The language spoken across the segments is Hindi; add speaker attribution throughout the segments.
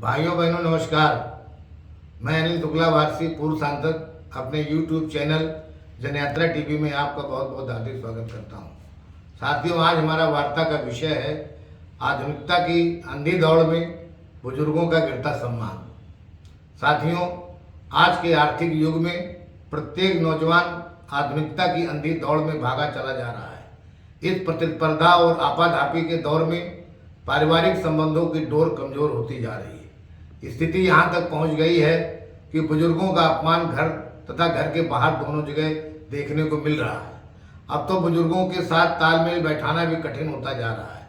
Speaker 1: भाइयों बहनों नमस्कार। मैं अनिल शुक्ला वारसी पूर्व सांसद अपने YouTube चैनल जनयात्रा टीवी में आपका बहुत बहुत हार्दिक स्वागत करता हूं। साथियों, आज हमारा वार्ता का विषय है आधुनिकता की अंधी दौड़ में बुजुर्गों का गिरता सम्मान। साथियों, आज के आर्थिक युग में प्रत्येक नौजवान आधुनिकता की अंधी दौड़ में भागा चला जा रहा है। इस प्रतिस्पर्धा और आपाधापी के दौर में पारिवारिक संबंधों की डोर कमजोर होती जा रही है। स्थिति यहाँ तक पहुँच गई है कि बुजुर्गों का अपमान घर तथा घर के बाहर दोनों जगह देखने को मिल रहा है। अब तो बुजुर्गों के साथ तालमेल बैठाना भी कठिन होता जा रहा है।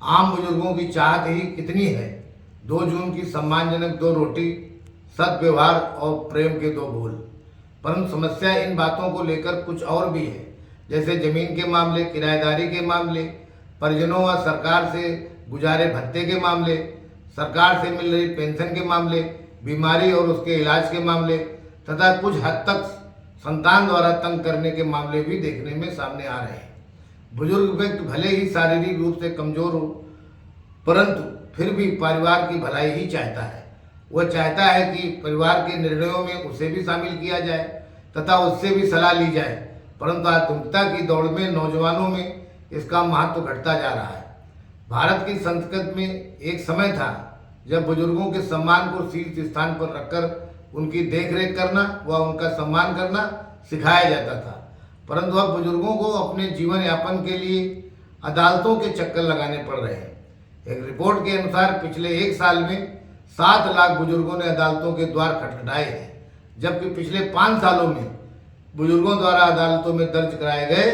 Speaker 1: आम बुजुर्गों की चाहत ही कितनी है, 2 जून की सम्मानजनक 2 रोटी, सद्व्यवहार और प्रेम के 2 बोल। परंतु समस्या इन बातों को लेकर कुछ और भी है, जैसे जमीन के मामले, किराएदारी के मामले, परिजनों व सरकार से गुजारे भत्ते के मामले, सरकार से मिल रही पेंशन के मामले, बीमारी और उसके इलाज के मामले तथा कुछ हद तक संतान द्वारा तंग करने के मामले भी देखने में सामने आ रहे हैं। बुजुर्ग व्यक्ति भले ही शारीरिक रूप से कमजोर हो, परंतु फिर भी परिवार की भलाई ही चाहता है। वह चाहता है कि परिवार के निर्णयों में उसे भी शामिल किया जाए तथा उससे भी सलाह ली जाए। परंतु आधुनिकता की दौड़ में नौजवानों में इसका महत्व घटता जा रहा है। भारत की संस्कृति में एक समय था जब बुजुर्गों के सम्मान को शीर्ष स्थान पर रखकर उनकी देखरेख करना व उनका सम्मान करना सिखाया जाता था। परंतु अब बुजुर्गों को अपने जीवन यापन के लिए अदालतों के चक्कर लगाने पड़ रहे हैं। एक रिपोर्ट के अनुसार पिछले 1 साल में 7 लाख बुजुर्गों ने अदालतों के द्वार खटखटाए हैं, जबकि पिछले 5 सालों में बुजुर्गों द्वारा अदालतों में दर्ज कराए गए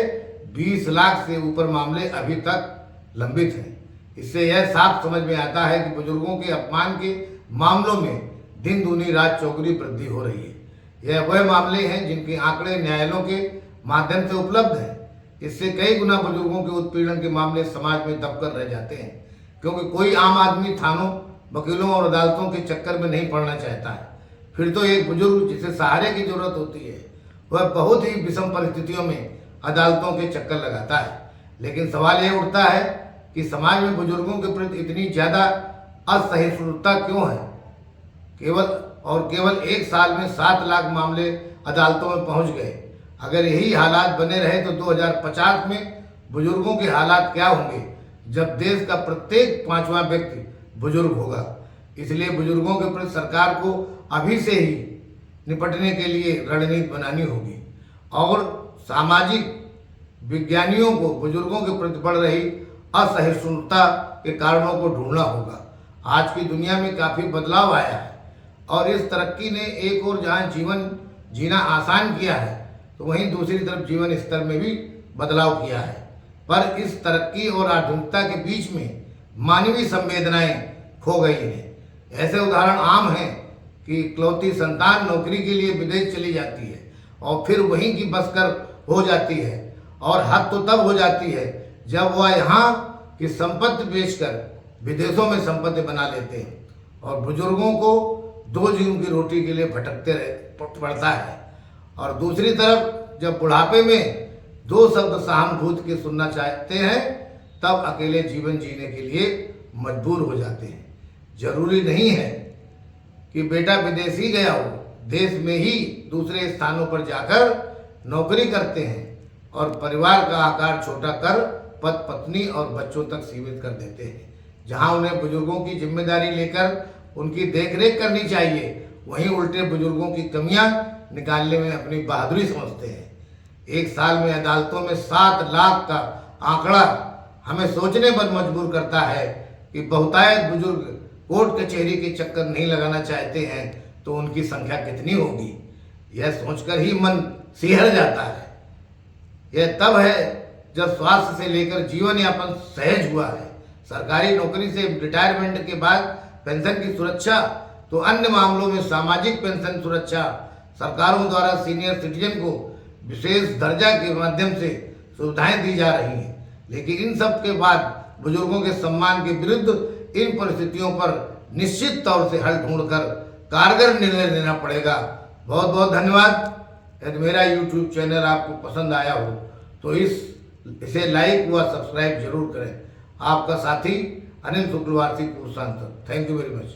Speaker 1: 20 लाख से ऊपर मामले अभी तक लंबित हैं। इससे यह साफ समझ में आता है कि बुजुर्गों के अपमान के मामलों में दिन दूनी रात चौगुनी वृद्धि हो रही है। यह वह मामले हैं जिनके आंकड़े न्यायालयों के माध्यम से उपलब्ध हैं। इससे कई गुना बुजुर्गों के उत्पीड़न के मामले समाज में दबकर रह जाते हैं, क्योंकि कोई आम आदमी थानों, वकीलों और अदालतों के चक्कर में नहीं पड़ना चाहता है। फिर तो एक बुजुर्ग जिसे सहारे की जरूरत होती है, वह बहुत ही विषम परिस्थितियों में अदालतों के चक्कर लगाता है। लेकिन सवाल यह उठता है कि समाज में बुजुर्गों के प्रति इतनी ज़्यादा असहिष्णुता क्यों है। केवल 1 साल में 7 लाख मामले अदालतों में पहुंच गए। अगर यही हालात बने रहे तो 2050 में बुजुर्गों के हालात क्या होंगे, जब देश का प्रत्येक 5वां व्यक्ति बुजुर्ग होगा। इसलिए बुजुर्गों के प्रति सरकार को अभी से ही निपटने के लिए रणनीति बनानी होगी और सामाजिक विज्ञानियों को बुजुर्गों के प्रति बढ़ रही असहिष्णुता के कारणों को ढूंढना होगा। आज की दुनिया में काफ़ी बदलाव आया है और इस तरक्की ने एक और जहां जीवन जीना आसान किया है, तो वहीं दूसरी तरफ जीवन स्तर में भी बदलाव किया है। पर इस तरक्की और आधुनिकता के बीच में मानवीय संवेदनाएं खो गई हैं। ऐसे उदाहरण आम हैं कि इकलौती संतान नौकरी के लिए विदेश चली जाती है और फिर वहीं की बसकर हो जाती है, और हद तो तब हो जाती है जब वह यहाँ की संपत्ति बेचकर विदेशों में संपत्ति बना लेते हैं और बुजुर्गों को 2 जून की रोटी के लिए भटकते पड़ता है। और दूसरी तरफ जब बुढ़ापे में 2 शब्द सहानुभूति के सुनना चाहते हैं, तब अकेले जीवन जीने के लिए मजबूर हो जाते हैं। जरूरी नहीं है कि बेटा विदेश ही गया हो, देश में ही दूसरे स्थानों पर जाकर नौकरी करते हैं और परिवार का आकार छोटा कर पति पत्नी और बच्चों तक सीमित कर देते हैं। जहां उन्हें बुजुर्गों की जिम्मेदारी लेकर उनकी देखरेख करनी चाहिए, वहीं उल्टे बुजुर्गों की कमियां निकालने में अपनी बहादुरी समझते हैं। 1 साल में अदालतों में 7 लाख का आंकड़ा हमें सोचने पर मजबूर करता है कि बहुतायत बुजुर्ग कोर्ट कचहरी के चक्कर नहीं लगाना चाहते हैं, तो उनकी संख्या कितनी होगी। यह सोचकर ही मन सिहर जाता है। यह तब है जब स्वास्थ्य से लेकर जीवन यापन सहज हुआ है। सरकारी नौकरी से रिटायरमेंट के बाद पेंशन की सुरक्षा, तो अन्य मामलों में सामाजिक पेंशन सुरक्षा, सरकारों द्वारा सीनियर सिटीजन को विशेष दर्जा के माध्यम से सुविधाएं दी जा रही हैं। लेकिन इन सब के बाद बुजुर्गों के सम्मान के विरुद्ध इन परिस्थितियों पर निश्चित तौर से हल ढूंढकर कारगर निर्णय लेना पड़ेगा। बहुत बहुत धन्यवाद। यदि मेरा YouTube चैनल आपको पसंद आया हो तो इसे लाइक व सब्सक्राइब जरूर करें। आपका साथी अनिल शुक्ला वारसी पूर्व सांसद। Thank you very much.